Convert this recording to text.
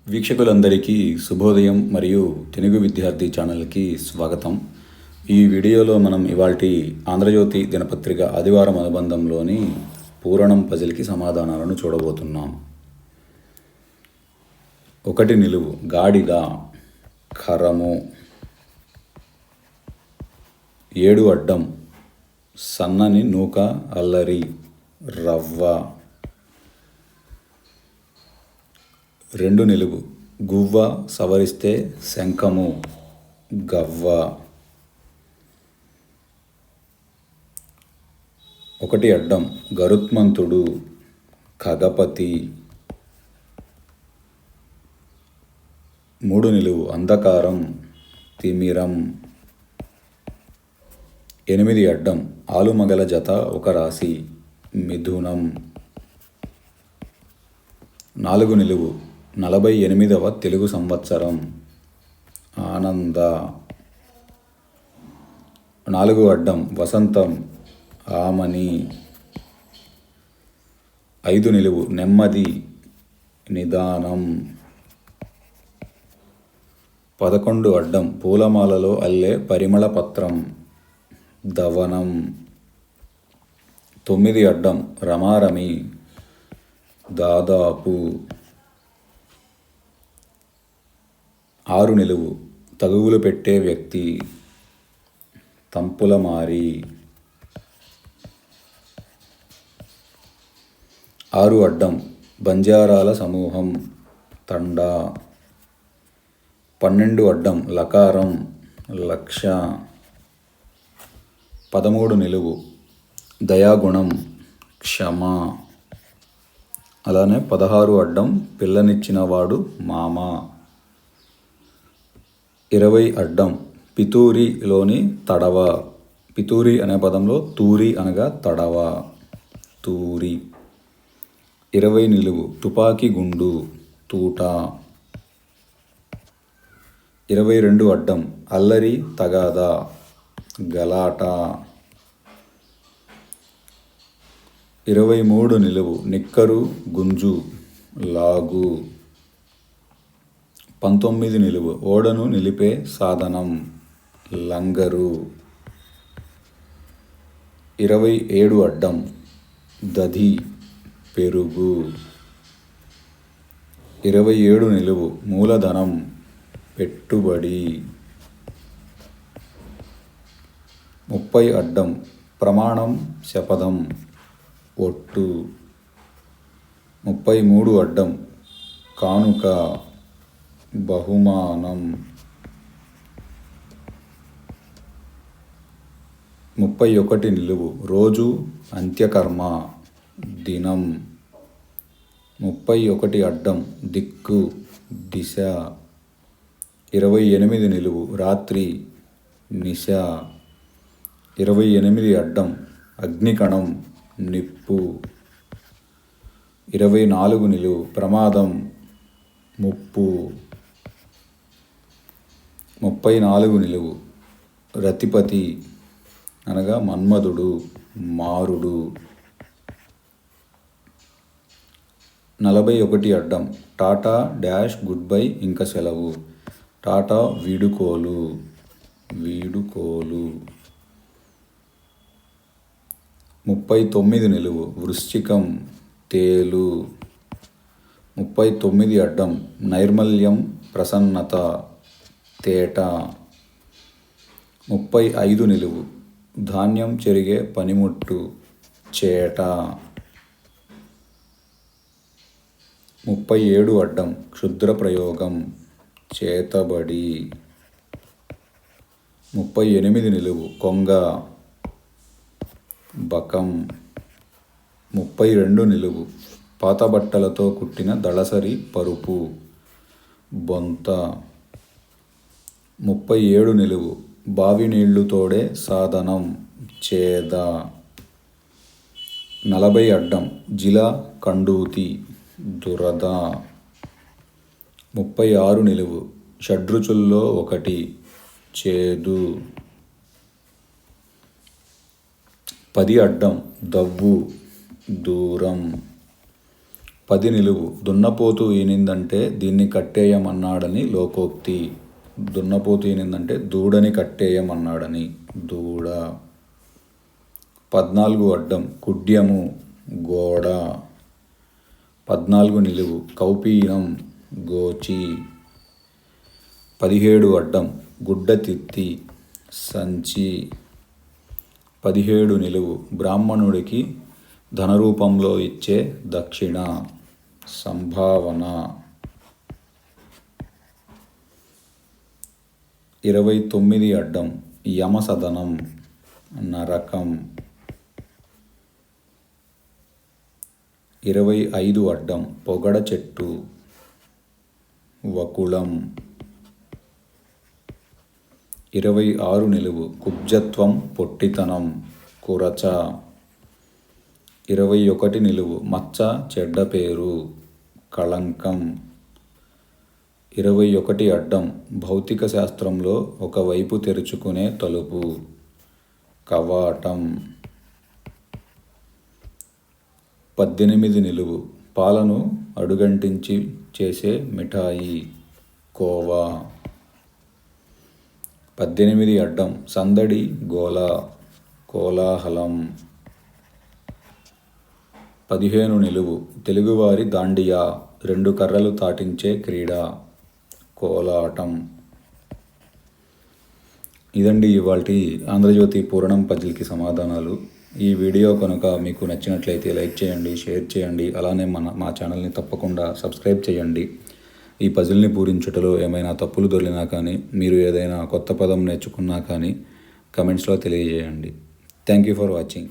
వీక్షకులందరికీ శుభోదయం మరియు తెలుగు విద్యార్థి ఛానల్కి స్వాగతం. ఈ వీడియోలో మనం ఇవాల్టి ఆంధ్రజ్యోతి దినపత్రిక ఆదివారం అనుబంధంలోని పూరణం పజిల్కి సమాధానాలను చూడబోతున్నాం. 1 నిలువు గాడిద, ఖరము. 7 అడ్డం సన్నని నూక, అల్లరి, రవ్వ. 2 నిలువు గువ్వ, సవరిస్తే శంఖము, గవ్వ. 1 అడ్డం గరుత్మంతుడు, ఖగపతి. 3 నిలువు అంధకారం, తిమిరం. 8 అడ్డం ఆలుమగల జత, ఒక రాశి, మిథునం. 4 నిలువు 48వ తెలుగు సంవత్సరం, ఆనంద. 4 అడ్డం వసంతం, ఆమని. 5 నిలువు నెమ్మది, నిదానం. 11 అడ్డం పూలమాలలో అల్లే పరిమళ పత్రం, దవనం. 9 అడ్డం రమారమి, దాదాపు. 6 నిలువు తగువులు పెట్టే వ్యక్తి, తంపులమారి. 6 అడ్డం బంజారాల సమూహం, తండా. 12 అడ్డం లకారం, లక్ష. 13 నిలువు దయాగుణం, క్షమ. అలానే 16 అడ్డం పిల్లనిచ్చినవాడు, మామ. 20 అడ్డం పితూరిలోని తడవ. పితూరి అనే పదంలో తూరి అనగా తడవ, తూరి. 20 నిలువు తుపాకీ గుండు, తూట. 22 అడ్డం అల్లరి, తగాదా, గలాట. 23 నిలువు నిక్కరు, గుంజు, లాగు. 19 నిలువు ఓడను నిలిపే సాధనం, లంగరు. 27 అడ్డం దధి, పెరుగు. 27 నిలువు మూలధనం, పెట్టుబడి. 30 అడ్డం ప్రమాణం, శపథం, ఒట్టు. 33 అడ్డం కానుక, బహుమానం. 31 నిలువు రోజు, అంత్యకర్మ, దినం. 31 అడ్డం దిక్కు, దిశ. 28 నిలువు రాత్రి, నిశ. 28 అడ్డం అగ్నికణం, నిప్పు. 24 నిలువు ప్రమాదం, ముప్పు. 34 నిలువు రతిపతి అనగా మన్మధుడు, మారుడు. 41 అడ్డం టాటా డాష్ గుడ్ బై, ఇంక సెలవు. టాటా వీడుకోలు, వీడుకోలు. 39 నిలువు వృశ్చికం, తేలు. 39 అడ్డం నైర్మల్యం, ప్రసన్నత, తేట. 35 నిలువు ధాన్యం చెరిగే పనిముట్టు, చేట. 37 అడ్డం క్షుద్ర ప్రయోగం, చేతబడి. 38 నిలువు కొంగ, బకం. 32 నిలువు పాత బట్టలతో కుట్టిన దళసరి పరుపు, బొంత. 37 నిలువు బావి నీళ్లు తోడే సాధనం, చేద. 40 అడ్డం జిల, కండూతి, దురద. 36 నిలువు షడ్రుచుల్లో ఒకటి, చేదు. 10 అడ్డం దవ్వు, దూరం. 10 నిలువు. దున్నపోతు ఈనిందంటే దీన్ని కట్టేయమన్నాడని లోకోక్తి. దున్నపోతు ఈనిందంటే దూడని కట్టేయమన్నాడని. దూడ. 14 అడ్డం. కుడ్యము గోడ. 14 నిలువు. కౌపీనం గోచి. 17 అడ్డం. గుడ్డతిత్తి సంచి. 17 నిలువు. బ్రాహ్మణుడికి ధనరూపంలో ఇచ్చే దక్షిణ సంభావన. 29 అడ్డం. యమసదనం నరకం. 25 అడ్డం. పొగడ చెట్టు వకుళం. 26 నిలువు. కుబ్జత్వం పొట్టితనం కురచ. 21 నిలువు. మచ్చ చెడ్డ పేరు కళంకం. 21 అడ్డం. భౌతిక శాస్త్రంలో ఒకవైపు తెరుచుకునే తలుపు కవాటం. 18 నిలువు. పాలను అడుగంటించి చేసే మిఠాయి కోవా. 18 అడ్డం. సందడి గోల కోలాహలం. 15 నిలువు. తెలుగువారి దాండియా 2 కర్రలు తాటించే క్రీడ కోలాటం. ఇదండి ఇవాల్టి ఆంధ్రజ్యోతి పూరణం పజిల్కి సమాధానాలు. ఈ వీడియో కనుక మీకు నచ్చినట్లయితే లైక్ చేయండి, షేర్ చేయండి. అలానే మా ఛానల్ని తప్పకుండా సబ్స్క్రైబ్ చేయండి. ఈ పజిల్ని పూరించుటలో ఏమైనా తప్పులు దొరికినా కానీ, మీరు ఏదైనా కొత్త పదం నేర్చుకున్నా కానీ కమెంట్స్లో తెలియజేయండి. Thank you for watching.